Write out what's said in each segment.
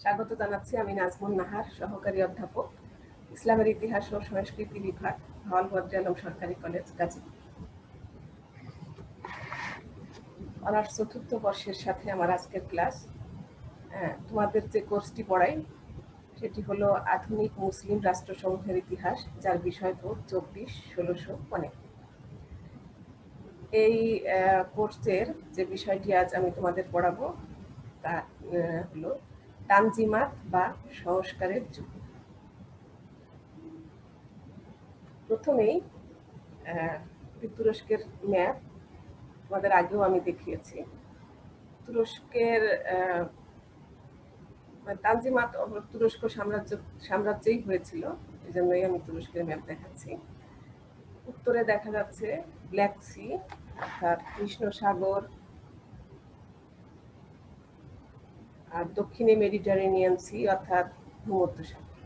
স্বাগত জানাচ্ছি আমি নাজমুন নাহার, সহকারী অধ্যাপক, ইসলামের ইতিহাস ও সংস্কৃতি বিভাগ, হল বদরে আলম সরকারি কলেজ, গাজীপুর। অনার্স চতুর্থ বর্ষের সাথে আমার আজকের ক্লাস। তোমাদের যে কোর্সটি পড়াই সেটি হলো আধুনিক মুসলিম রাষ্ট্রসমূহের ইতিহাস, যার বিষয় কোড 24-1615। এই কোর্সের যে বিষয়টি আজ আমি তোমাদের পড়াবো তা হলো তানজিমাত বা সংস্কারের যুগ। প্রথমেই তুরস্কের ম্যাপ তোমাদের আগেও আমি দেখিয়েছি। তুরস্কের তানজিমাত তুরস্ক সাম্রাজ্যেই হয়েছিল, এই জন্যই আমি তুরস্কের ম্যাপ দেখাচ্ছি। উত্তরে দেখা যাচ্ছে ব্ল্যাক সি অর্থাৎ কৃষ্ণ সাগর, আর দক্ষিণে মেডিটারেনিয়ান সি অর্থাৎ ভূমধ্য সাগর।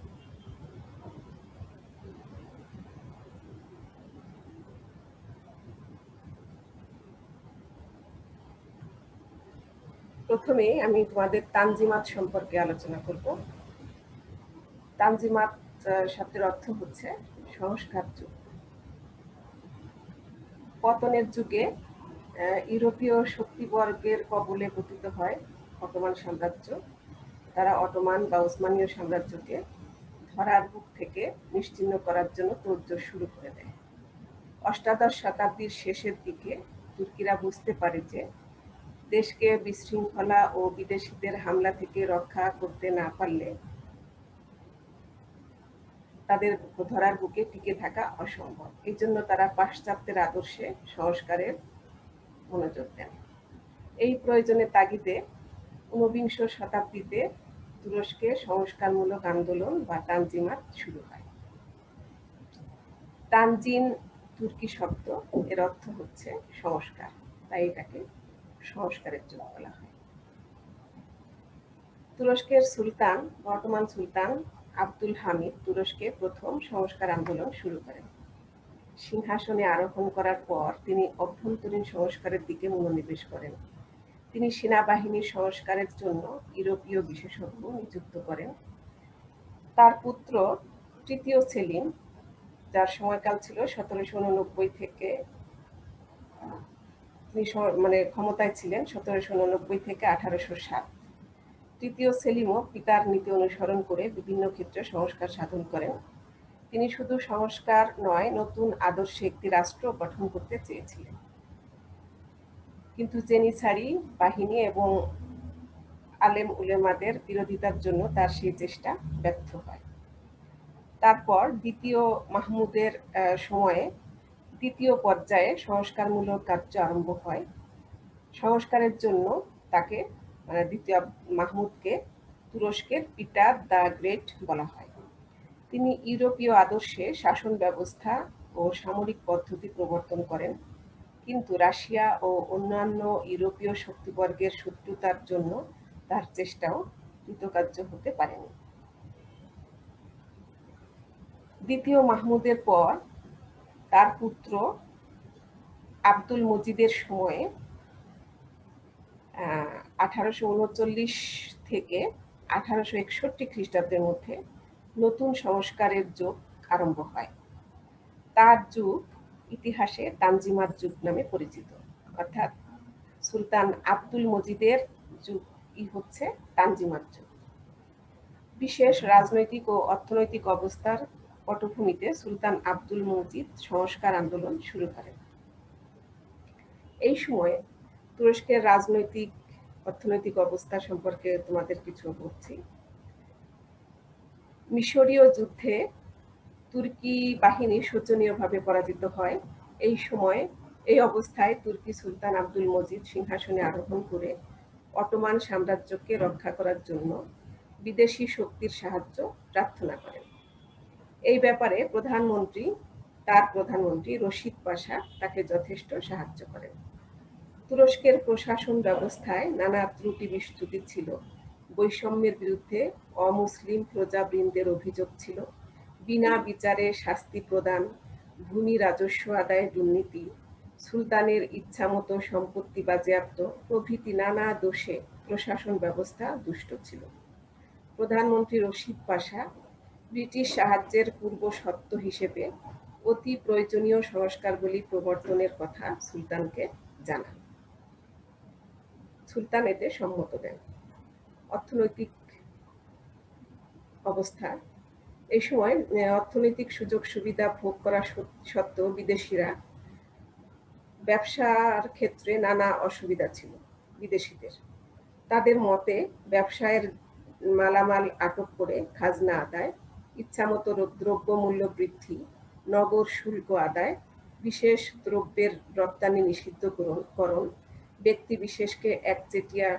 প্রথমে আমি তোমাদের তানজিমাত সম্পর্কে আলোচনা করব। তানজিমাত শব্দের অর্থ হচ্ছে সংস্কার যুগ। পতনের যুগে ইউরোপীয় শক্তিবর্গের কবলে পতিত হয় অটোমান সাম্রাজ্য। তারা অটোমান বা ওসমানীয় সাম্রাজ্যকে ধরার বুক থেকে নিশ্চিহ্ন করার জন্য তোড়জোড় শুরু করে দেয়। অষ্টাদশ শতাব্দীর শেষের দিকে তুর্কিরা বুঝতে পারে যে দেশকে বিশৃঙ্খলা ও বিদেশিদের হামলা থেকে রক্ষা করতে না পারলে তাদের ধরার বুকে টিকে থাকা অসম্ভব। এই জন্য তারা পাশ্চাত্যের আদর্শে সংস্কারের মনোযোগ দেন। এই প্রয়োজনের তাগিদে ঊনবিংশ শতাব্দীতে তুরস্কে সংস্কারমূলক আন্দোলন বা তানজিমাত শুরু হয়। তানজিন তুর্কি শব্দ, এর অর্থ হচ্ছে সংস্কার, তাই এটাকে সংস্কারের যুগ বলা হয়। তুরস্কের সুলতান, বর্তমান সুলতান আব্দুল হামিদ তুরস্কে প্রথম সংস্কার আন্দোলন শুরু করেন। সিংহাসনে আরোহণ করার পর তিনি অভ্যন্তরীণ সংস্কারের দিকে মনোনিবেশ করেন। তিনি সেনাবাহিনীর সংস্কারের জন্য ইউরোপীয় বিশেষজ্ঞ নিযুক্ত করেন। তার পুত্র তৃতীয় সেলিম, যার সময়কাল ছিল 1789 থেকে, তিনি ক্ষমতায় ছিলেন 1789 থেকে 1807। তৃতীয় সেলিমও পিতার নীতি অনুসরণ করে বিভিন্ন ক্ষেত্রে সংস্কার সাধন করেন। তিনি শুধু সংস্কার নয়, নতুন আদর্শে একটি রাষ্ট্র গঠন করতে চেয়েছিলেন, কিন্তু জেনিসারি বাহিনী এবং আলেম উলেমাদের বিরোধিতার জন্য তার সেই চেষ্টা ব্যর্থ হয়। তারপর দ্বিতীয় মাহমুদের সময়ে দ্বিতীয় পর্যায়ে সংস্কারমূলক কার্য আরম্ভ হয়। সংস্কারের জন্য তাকে, দ্বিতীয় মাহমুদকে, তুরস্কের পিটার দ্য গ্রেট বলা হয়। তিনি ইউরোপীয় আদর্শে শাসন ব্যবস্থা ও সামরিক পদ্ধতি প্রবর্তন করেন, কিন্তু রাশিয়া ও অন্যান্য ইউরোপীয় শক্তিবর্গের শত্রুতার জন্য তার চেষ্টাও কৃতকার্য হতে পারেনি। দ্বিতীয় মাহমুদের পর তার পুত্র আব্দুল মজিদের সময়ে 1839 থেকে 1861 খ্রিস্টাব্দের মধ্যে নতুন সংস্কারের যুগ আরম্ভ হয়। তার যুগ ইতিহাসে তানজিমাত যুগ নামে পরিচিত, অর্থাৎ সুলতান আব্দুল মজিদের যুগই হচ্ছে তানজিমাত যুগ। বিশেষ রাজনৈতিক ও অর্থনৈতিক অবস্থার পটভূমিতে সুলতান আব্দুল মজিদ সংস্কার আন্দোলন শুরু করেন। এই সময়ে তুরস্কের রাজনৈতিক অর্থনৈতিক অবস্থা সম্পর্কে তোমাদের কিছু বলছি। মিশরীয় যুদ্ধে তুর্কি বাহিনী শোচনীয়ভাবে পরাজিত হয়। এই অবস্থায় তুর্কি সুলতান আব্দুল মজিদ সিংহাসনে আরোহণ করে অটোমান সাম্রাজ্যকে রক্ষা করার জন্য বিদেশি শক্তির সাহায্য প্রার্থনা করেন। এই ব্যাপারে তার প্রধানমন্ত্রী রশিদ পাশা তাকে যথেষ্ট সাহায্য করেন। তুরস্কের প্রশাসন ব্যবস্থায় নানা ত্রুটি বিচ্যুতি ছিল। বৈষম্যের বিরুদ্ধে অমুসলিম প্রজাবৃন্দের অভিযোগ ছিল। বিনা বিচারে শাস্তি প্রদান, ভূমি রাজস্ব আদায়ে দুর্নীতি, সুলতানের ইচ্ছামতো সম্পত্তি বাজেয়াপ্ত প্রভৃতি নানা দোষে প্রশাসন ব্যবস্থা দুষ্ট ছিল। প্রধানমন্ত্রী রশিদ পাশা ব্রিটিশ সাহায্যের পূর্ব শর্ত হিসেবে অতি প্রয়োজনীয় সংস্কারগুলি প্রবর্তনের কথা সুলতানকে জানান। সুলতান এতে সম্মত দেন। অর্থনৈতিক অবস্থা এই সময় অর্থনৈতিক সুযোগ সুবিধা ভোগ করা সত্ত্বেও বিদেশিরা ব্যবসার ক্ষেত্রে নানা অসুবিধা ছিল বিদেশিদের। তাদের মতে ব্যবসায়ের মালামাল আটক করে খাজনা আদায়, ইচ্ছামতো দ্রব্যমূল্য বৃদ্ধি, নগর শুল্ক আদায়, বিশেষ দ্রব্যের রপ্তানি নিষিদ্ধকরণ, ব্যক্তি বিশেষকে একচেটিয়া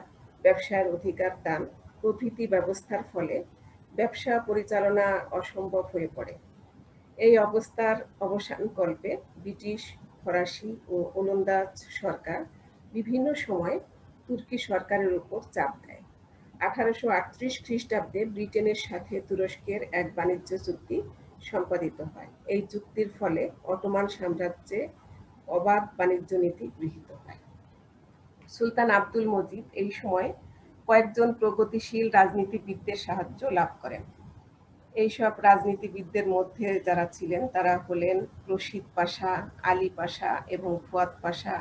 ব্যবসায়ের অধিকার দান প্রভৃতি ব্যবস্থার ফলে ব্যবসা পরিচালনা অসম্ভব হয়ে পড়ে। এই অবস্থার অবসানকল্পে ব্রিটিশ, ফরাসি ও ওলন্দাজ সরকার বিভিন্ন সময় তুর্কি সরকারের উপর চাপ দেয়। 1838 খ্রিস্টাব্দে ব্রিটেনের সাথে তুরস্কের এক বাণিজ্য চুক্তি সম্পাদিত হয়। এই চুক্তির ফলে অটোমান সাম্রাজ্যে অবাধ বাণিজ্য নীতি গৃহীত হয়। সুলতান আব্দুল মজিদ এই সময় কয়েকজন প্রগতিশীল রাজনীতিবিদদের সাহায্য লাভ করেন। এইসব রাজনীতিবিদদের মধ্যে যারা ছিলেন তারা হলেন রশিদ পাশা, আলী পাশা এবং ফুয়াদ পাশা।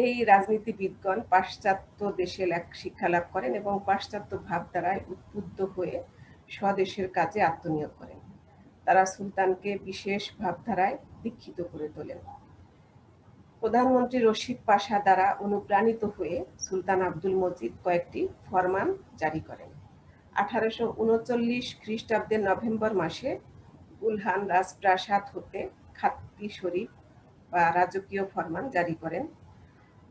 এই রাজনীতিবিদগণ পাশ্চাত্য দেশে শিক্ষা লাভ করেন এবং পাশ্চাত্য ভাবধারায় উদ্বুদ্ধ হয়ে স্বদেশের কাজে আত্মনিয়োগ করেন। তারা সুলতানকে বিশেষ ভাবধারায় দীক্ষিত করে তোলেন। প্রধানমন্ত্রী রশিদ পাশা দ্বারা অনুপ্রাণিত হয়ে সুলতান আব্দুল মজিদ কয়েকটি ফরমান জারি করেন। 1839 খ্রিস্টাব্দের নভেম্বর মাসে বুলহান রাজপ্রাসাদ হতে খাত্তি শরীফ বা রাজকীয় ফরমান জারি করেন।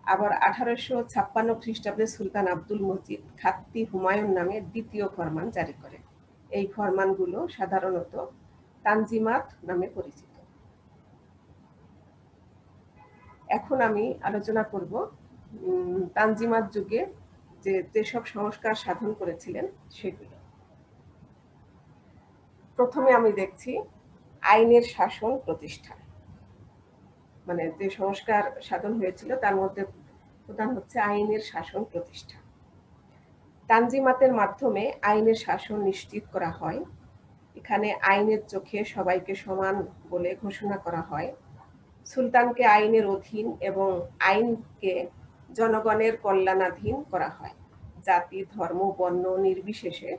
আবার 1856 খ্রিস্টাব্দে সুলতান আব্দুল মজিদ খাত্তি হুমায়ুন নামে দ্বিতীয় ফরমান জারি করেন। এই ফরমানগুলো সাধারণত তানজিমাত নামে পরিচিত। এখন আমি আলোচনা করব তানজিমাত যুগে যেসব সংস্কার সাধন করেছিলেন সেগুলো। প্রথমে আমি দেখছি আইনের শাসন প্রতিষ্ঠা, মানে যে সংস্কার সাধন হয়েছিল তার মধ্যে প্রধান হচ্ছে আইনের শাসন প্রতিষ্ঠা। তানজিমাতের মাধ্যমে আইনের শাসন নিশ্চিত করা হয়। এখানে আইনের চোখে সবাইকে সমান বলে ঘোষণা করা হয়। সুলতানকে আইনের অধীন এবং আইনকে জনগণের কল্যাণাধীন করা হয়। জাতি, ধর্ম, বর্ণ নির্বিশেষে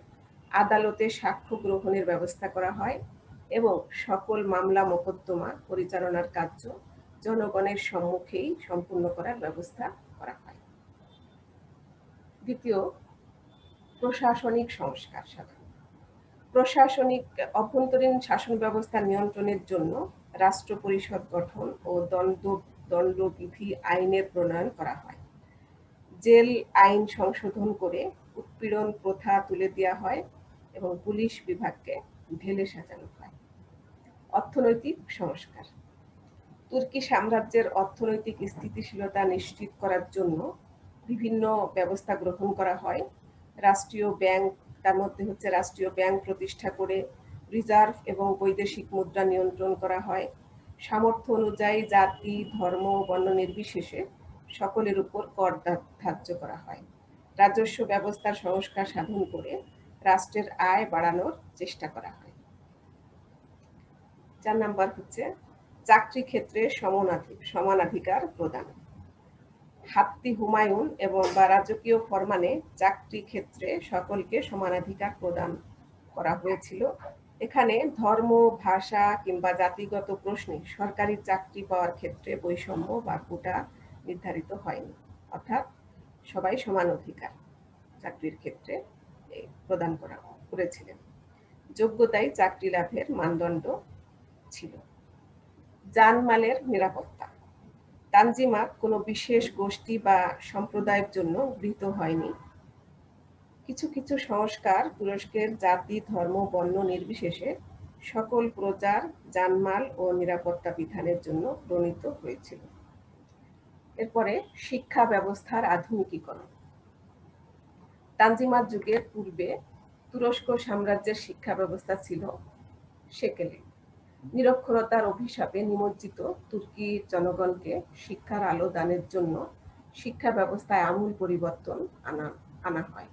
আদালতে সাক্ষ্য গ্রহণের ব্যবস্থা করা হয় এবং সকল মামলা মোকদ্দমা পরিচালনার কার্য জনগণের সম্মুখেই সম্পূর্ণ করার ব্যবস্থা করা হয়। দ্বিতীয়, প্রশাসনিক সংস্কার সাধন। প্রশাসনিক অভ্যন্তরীণ শাসন ব্যবস্থা নিয়ন্ত্রণের জন্য রাষ্ট্র পরিষদ গঠন ও দণ্ডবিধি আইনের প্রণয়ন করা হয়। জেল আইন সংশোধন করে উৎপীড়ন প্রথা তুলে দেওয়া হয় এবং পুলিশ বিভাগকে ঢেলে সাজানো হয়। অর্থনৈতিক সংস্কার। তুর্কি সাম্রাজ্যের অর্থনৈতিক স্থিতিশীলতা নিশ্চিত করার জন্য বিভিন্ন ব্যবস্থা গ্রহণ করা হয়। রাষ্ট্রীয় ব্যাংক, তার মধ্যে হচ্ছে রাষ্ট্রীয় ব্যাংক প্রতিষ্ঠা করে রিজার্ভ এবং বৈদেশিক মুদ্রা নিয়ন্ত্রণ করা হয়। সামর্থ্য অনুযায়ী জাতি, ধর্ম, বর্ণ নির্বিশেষে সকলের উপর কর ধার্য করা হয়। রাজস্ব ব্যবস্থার সংস্কার সাধন করে রাষ্ট্রের আয় বাড়ানোর চেষ্টা করা হয়। 4 নাম্বার হচ্ছে চাকরি ক্ষেত্রে সমানাধিকার প্রদান। খাত্তি হুমায়ুন এবং রাজকীয় ফরমানে চাকরি ক্ষেত্রে সকলকে সমানাধিকার প্রদান করা হয়েছিল। এখানে ধর্ম, ভাষা কিংবা জাতিগত প্রশ্নে সরকারি চাকরি পাওয়ার ক্ষেত্রে বৈষম্য বা কোটা নির্ধারিত হয়নি, অর্থাৎ সবাই সমান অধিকার চাকরির ক্ষেত্রে প্রদান করেছিলেন। যোগ্যতাই চাকরি লাভের মানদণ্ড ছিল। জানমালের নিরাপত্তা। তানজিমাত কোনো বিশেষ গোষ্ঠী বা সম্প্রদায়ের জন্য গৃহীত হয়নি। কিছু কিছু সংস্কার তুরস্কের জাতি, ধর্ম, বর্ণ নির্বিশেষে সকল প্রজার জানমাল ও নিরাপত্তা বিধানের জন্য প্রণীত হয়েছিল। এরপরে শিক্ষা ব্যবস্থার আধুনিকীকরণ। তানজিমাত যুগের পূর্বে তুরস্ক সাম্রাজ্যের শিক্ষা ব্যবস্থা ছিল সেকেলে। নিরক্ষরতার অভিশাপে নিমজ্জিত তুর্কি জনগণকে শিক্ষার আলো দানের জন্য শিক্ষা ব্যবস্থায় আমূল পরিবর্তন আনা হয়।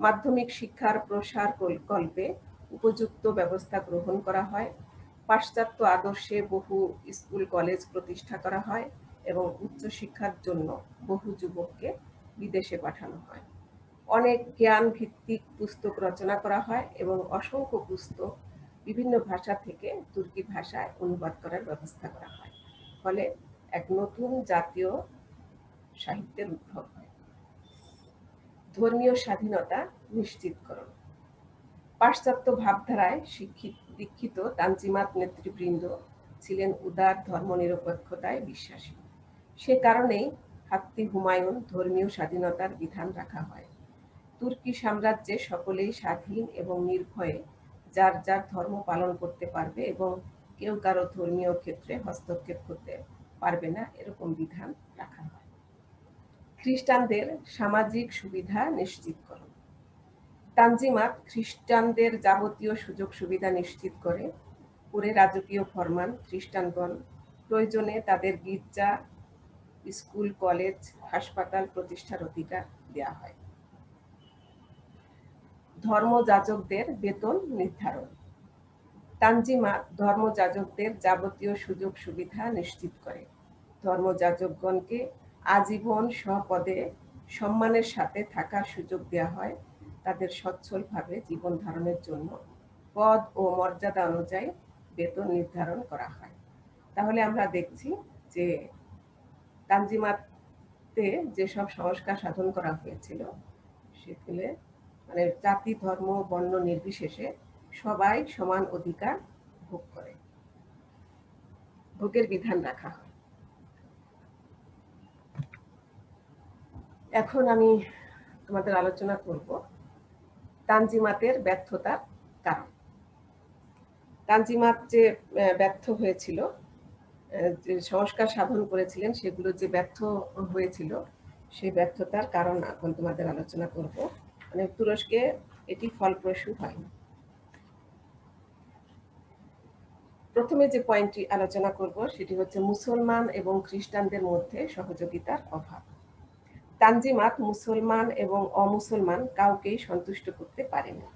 মাধ্যমিক শিক্ষার প্রসার কল্পে উপযুক্ত ব্যবস্থা গ্রহণ করা হয়। পাশ্চাত্য আদর্শে বহু স্কুল কলেজ প্রতিষ্ঠা করা হয় এবং উচ্চশিক্ষার জন্য বহু যুবককে বিদেশে পাঠানো হয়। অনেক জ্ঞান ভিত্তিক পুস্তক রচনা করা হয় এবং অসংখ্য পুস্তক বিভিন্ন ভাষা থেকে তুর্কি ভাষায় অনুবাদ করার ব্যবস্থা করা হয়। ফলে এক নতুন জাতীয় সাহিত্যের উদ্ভব হয়। ধর্মীয় স্বাধীনতা নিশ্চিতকরণ। পাশ্চাত্য ভাবধারায় দীক্ষিত তানজিমাত নেতৃবৃন্দ ছিলেন উদার ধর্মনিরপেক্ষতায় বিশ্বাসী। সে কারণেই হাত্তি হুমায়ুন ধর্মীয় স্বাধীনতার বিধান রাখা হয়। তুর্কি সাম্রাজ্যে সকলেই স্বাধীন এবং নির্ভয়ে যার যার ধর্ম পালন করতে পারবে এবং কেউ কারো ধর্মীয় ক্ষেত্রে হস্তক্ষেপ করতে পারবে না, এরকম বিধান রাখা হয়। খ্রিস্টানদের সামাজিক সুবিধা নিশ্চিতকরণ। তানজিমাত খ্রিস্টানদের যাবতীয় সুযোগ সুবিধা নিশ্চিত করে রাজকীয় ফরমান খ্রিস্টানগণ প্রয়োজনে তাদের গির্জা, স্কুল, কলেজ, হাসপাতাল প্রতিষ্ঠার অধিকার দেওয়া হয়। ধর্মযাজকদের বেতন নির্ধারণ। তানজিমাত ধর্মযাজকদের যাবতীয় সুযোগ সুবিধা নিশ্চিত করে। ধর্মযাজকগণকে আজীবন স্বপদে সম্মানের সাথে থাকার সুযোগ দেওয়া হয়। তাদের সচ্ছলভাবে জীবন ধারণের জন্য পদ ও মর্যাদা অনুযায়ী বেতন নির্ধারণ করা হয়। তাহলে আমরা দেখছি যে তানজিমাতে যেসব সংস্কার সাধন করা হয়েছিল সেগুলো মানে জাতি, ধর্ম, বর্ণ নির্বিশেষে সবাই সমান অধিকার ভোগ করে, ভোগের বিধান রাখা হয়। এখন আমি তোমাদের আলোচনা করব তানজিমাতের ব্যর্থতার কারণ। তানজিমাত যে ব্যর্থ হয়েছিল, যে সংস্কার সাধন করেছিলেন সেগুলো যে ব্যর্থ হয়েছিল, সেই ব্যর্থতার কারণ এখন তোমাদের আলোচনা করব। মানে তুরস্কে এটি ফলপ্রসূ হয়নি। প্রথমে যে পয়েন্টটি আলোচনা করব সেটি হচ্ছে মুসলমান এবং খ্রিস্টানদের মধ্যে সহযোগিতার অভাব। তানজিমাত মুসলমান এবং অমুসলমান কাউকেই সন্তুষ্ট করতে পারেনি,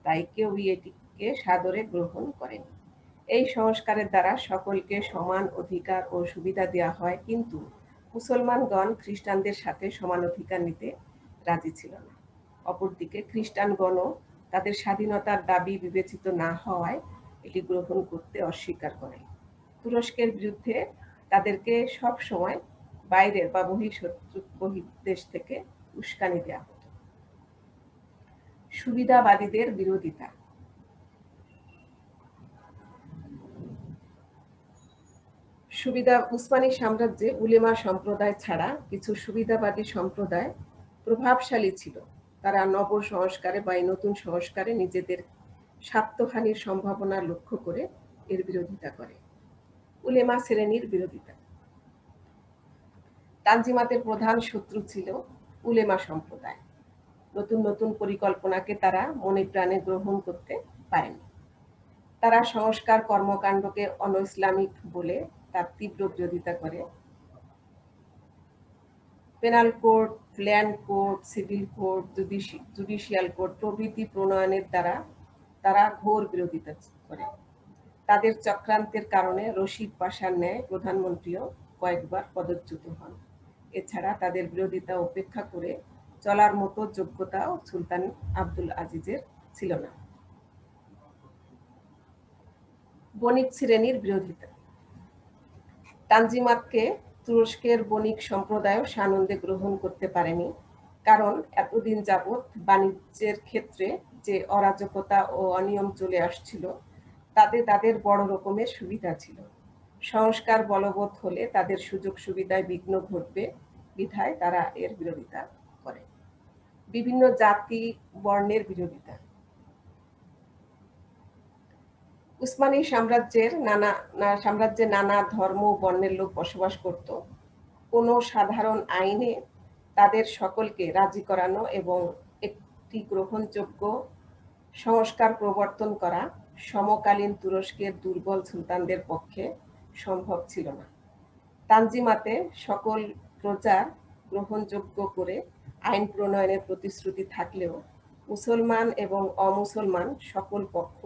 তাই কেউই এটিকে সাদরে গ্রহণ করেনি। এই সংস্কারের দ্বারা সকলকে সমান অধিকার ও সুবিধা দেওয়া হয়, কিন্তু মুসলমানগণ খ্রিস্টানদের সাথে সমান অধিকার নিতে রাজি ছিল না। অপরদিকে খ্রিস্টানগণও তাদের স্বাধীনতার দাবি বিবেচিত না হওয়ায় এটি গ্রহণ করতে অস্বীকার করে। তুরস্কের বিরুদ্ধে তাদেরকে সব সময় বাইরের বা বহির্দেশ থেকে উস্কানি দেওয়া হতো। সুবিধাবাদীদের বিরোধিতা। উসমানী সাম্রাজ্যে উলেমা সম্প্রদায় ছাড়া কিছু সুবিধাবাদী সম্প্রদায় প্রভাবশালী ছিল। তারা নব সংস্কারে বা নতুন সংস্কারে নিজেদের স্বার্থহানির সম্ভাবনা লক্ষ্য করে এর বিরোধিতা করে। উলেমা শ্রেণীর বিরোধিতা। তানজিমাতের প্রধান শত্রু ছিল উলেমা সম্প্রদায়। নতুন নতুন পরিকল্পনাকে তারা মনে প্রাণে গ্রহণ করতে পারেনি। তারা সংস্কার কর্মকাণ্ডকে অন-ইসলামিক বলে তার তীব্র বিরোধিতা করে। Penal code, land code, civil code, judicial code প্রভৃতি প্রণয়নের দ্বারা তারা ঘোর বিরোধিতা করে। তাদের চক্রান্তের কারণে রশিদ পাশার ন্যায় প্রধানমন্ত্রীও কয়েকবার পদচ্যুত হন। এছাড়া তাদের বিরোধিতা উপেক্ষা করে চলার মতো যোগ্যতাও সুলতান আব্দুল আজিজের ছিল না। বণিক শ্রেণীর বিরোধিতা। তানজিমাতকে তুরস্কের বণিক সম্প্রদায়ও সানন্দে গ্রহণ করতে পারেনি, কারণ এতদিন যাবৎ বাণিজ্যের ক্ষেত্রে যে অরাজকতা ও অনিয়ম চলে আসছিল তাতে তাদের বড় রকমের সুবিধা ছিল। সংস্কার বলবৎ হলে তাদের সুযোগ সুবিধায় বিঘ্ন ঘটবে বিধায় তারা এর বিরোধিতা করে। বিভিন্ন জাতি বর্ণের বিরোধিতা। উসমানী সাম্রাজ্যে নানা ধর্ম ও বর্ণের লোক বসবাস করত। কোনো সাধারণ আইনে তাদের সকলকে রাজি করানো এবং একটি গ্রহণযোগ্য সংস্কার প্রবর্তন করা সমকালীন তুরস্কের দুর্বল সুলতানদের পক্ষে সম্ভব ছিল না। তানজিমাতে সকল প্রজা গ্রহণযোগ্য করে আইন প্রণয়নের প্রতিশ্রুতি থাকলেও মুসলমান এবং অমুসলমান সকল পক্ষ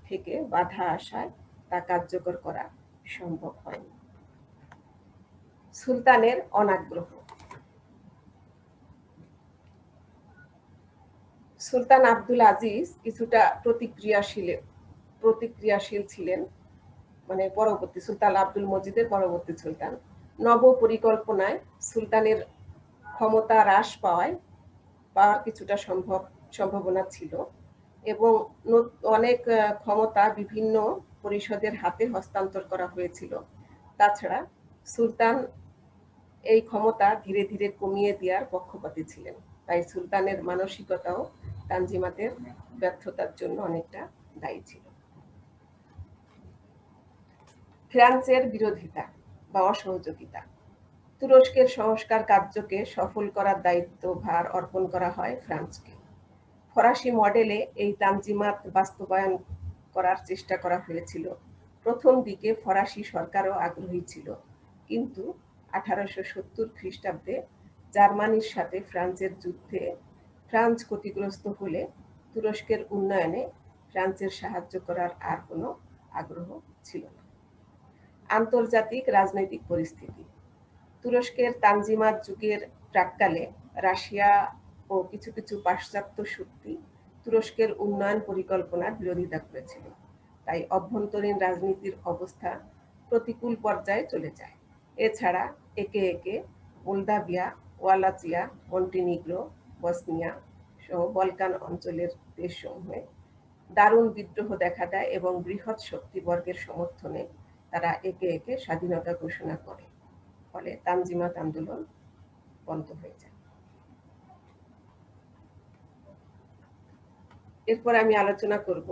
থেকে বাধা আসায় তা কার্যকর করা সম্ভব হয়নি। সুলতানের অনাগ্রহ। সুলতান আব্দুল আজিজ কিছুটা প্রতিক্রিয়াশীল ছিলেন, মানে পরবর্তী সুলতান আব্দুল মজিদের পরবর্তী সুলতান। নব পরিকল্পনায় সুলতানের ক্ষমতা হ্রাস পাওয়ার কিছুটা সম্ভাবনা ছিল এবং অনেক ক্ষমতা বিভিন্ন পরিষদের হাতে হস্তান্তর করা হয়েছিল। তাছাড়া সুলতান এই ক্ষমতা ধীরে ধীরে কমিয়ে দেওয়ার পক্ষপাতী ছিলেন, তাই সুলতানের মানসিকতাও তানজিমাতের ব্যর্থতার জন্য অনেকটা দায়ী ছিল। ফ্রান্সের বিরোধিতা বা অসহযোগিতা। তুরস্কের সংস্কার কার্যকে সফল করার দায়িত্বভার অর্পণ করা হয় ফ্রান্সকে। ফরাসি মডেলে এই তানজিমাত বাস্তবায়ন করার চেষ্টা করা হয়েছিল। প্রথম দিকে ফরাসি সরকারও আগ্রহী ছিল, কিন্তু 1870 খ্রিস্টাব্দে জার্মানির সাথে ফ্রান্সের যুদ্ধে ফ্রান্স ক্ষতিগ্রস্ত হলে তুরস্কের উন্নয়নে ফ্রান্সের সাহায্য করার আর কোনো আগ্রহ ছিল না। আন্তর্জাতিক রাজনৈতিক পরিস্থিতি। তুরস্কের তানজিমাত যুগের প্রাক্কালে রাশিয়া ও কিছু কিছু পাশ্চাত্য শক্তি তুরস্কের উন্নয়ন পরিকল্পনার বিরোধিতা করেছিল, তাই অভ্যন্তরীণ রাজনীতির অবস্থা প্রতিকূল পর্যায়ে চলে যায়। এছাড়া একে একে মোলদাভিয়া, ওয়ালাচিয়া, মন্টিনিগ্রো, বসনিয়া সহ বলকান অঞ্চলের দেশসমূহে দারুণ বিদ্রোহ দেখা দেয় এবং বৃহৎ শক্তিবর্গের সমর্থনে তারা একে একে স্বাধীনতা ঘোষণা করে, ফলে তানজিমাত আন্দোলন বন্ধ হয়ে যায়। এরপর আমি আলোচনা করব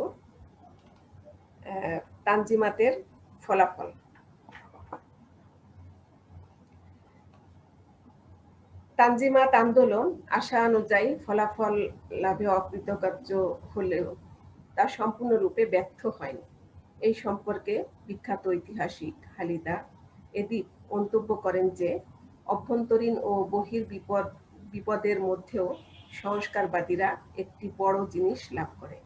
তানজিমাতের ফলাফল। তানজিমাত আন্দোলন আশা অনুযায়ী ফলাফল লাভে অকৃতকার্য হলেও তা সম্পূর্ণরূপে ব্যর্থ হয়নি। এই সম্পর্কে বিখ্যাত ঐতিহাসিক হালিদা এদিব মন্তব্য করেন যে অভ্যন্তরীণ ও বিপদের মধ্যেও সংস্কারবাদীরা একটি বড় জিনিস লাভ করে।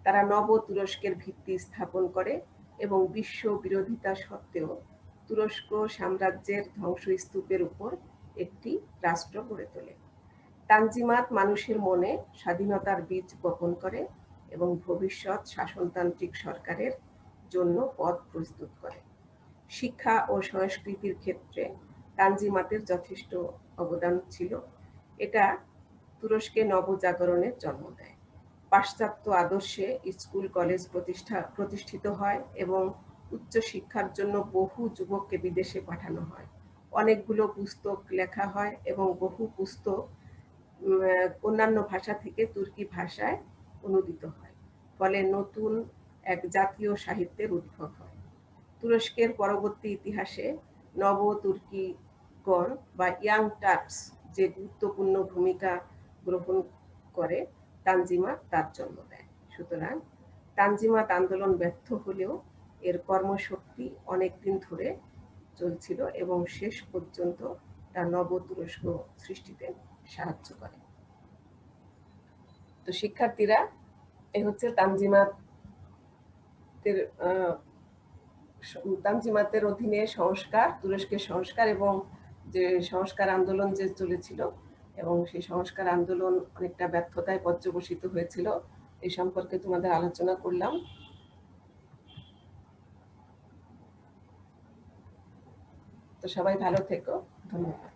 তারা নব তুরস্কের ভিত্তি স্থাপন করে এবং বিশ্ব বিরোধিতা সত্ত্বেও তুরস্ক সাম্রাজ্যের ধ্বংসস্তূপের উপর একটি রাষ্ট্র গড়ে তোলে। তানজিমাত মানুষের মনে স্বাধীনতার বীজ বপন করে এবং ভবিষ্যৎ শাসনতান্ত্রিক সরকারের জন্য পথ প্রস্তুত করে। শিক্ষা ও সংস্কৃতির ক্ষেত্রে তানজিমাতের যথেষ্ট অবদান ছিল। এটা তুরস্কে নবজাগরণের জন্ম দেয়। পাশ্চাত্য আদর্শে স্কুল কলেজ প্রতিষ্ঠিত হয় এবং উচ্চশিক্ষার জন্য বহু যুবককে বিদেশে পাঠানো হয়। অনেকগুলো পুস্তক লেখা হয় এবং বহু পুস্তক অন্যান্য ভাষা থেকে তুর্কি ভাষায় অনুদিত হয়, ফলে নতুন এক জাতীয় সাহিত্যের উদ্ভব হয়। তুরস্কের পরবর্তী ইতিহাসে নব তুর্কিগণ বা ইয়াং টার্কস যে গুরুত্বপূর্ণ ভূমিকা গ্রহণ করে তানজিমাত তার জন্ম দেয়। সুতরাং তানজিমাত আন্দোলন ব্যর্থ হলেও এর কর্মশক্তি অনেকদিন ধরে চলছিল এবং শেষ পর্যন্ত তা নব তুরস্ক সৃষ্টিতে সাহায্য করে। তো শিক্ষার্থীরা, এই হচ্ছে তানজিমাতের অধীনে সংস্কার, তুরস্কের সংস্কার এবং যে সংস্কার আন্দোলন যে চলেছিল এবং সেই সংস্কার আন্দোলন অনেকটা ব্যর্থতায় পর্যবসিত হয়েছিল, এই সম্পর্কে তোমাদের আলোচনা করলাম। তো সবাই ভালো থেকো, ধন্যবাদ।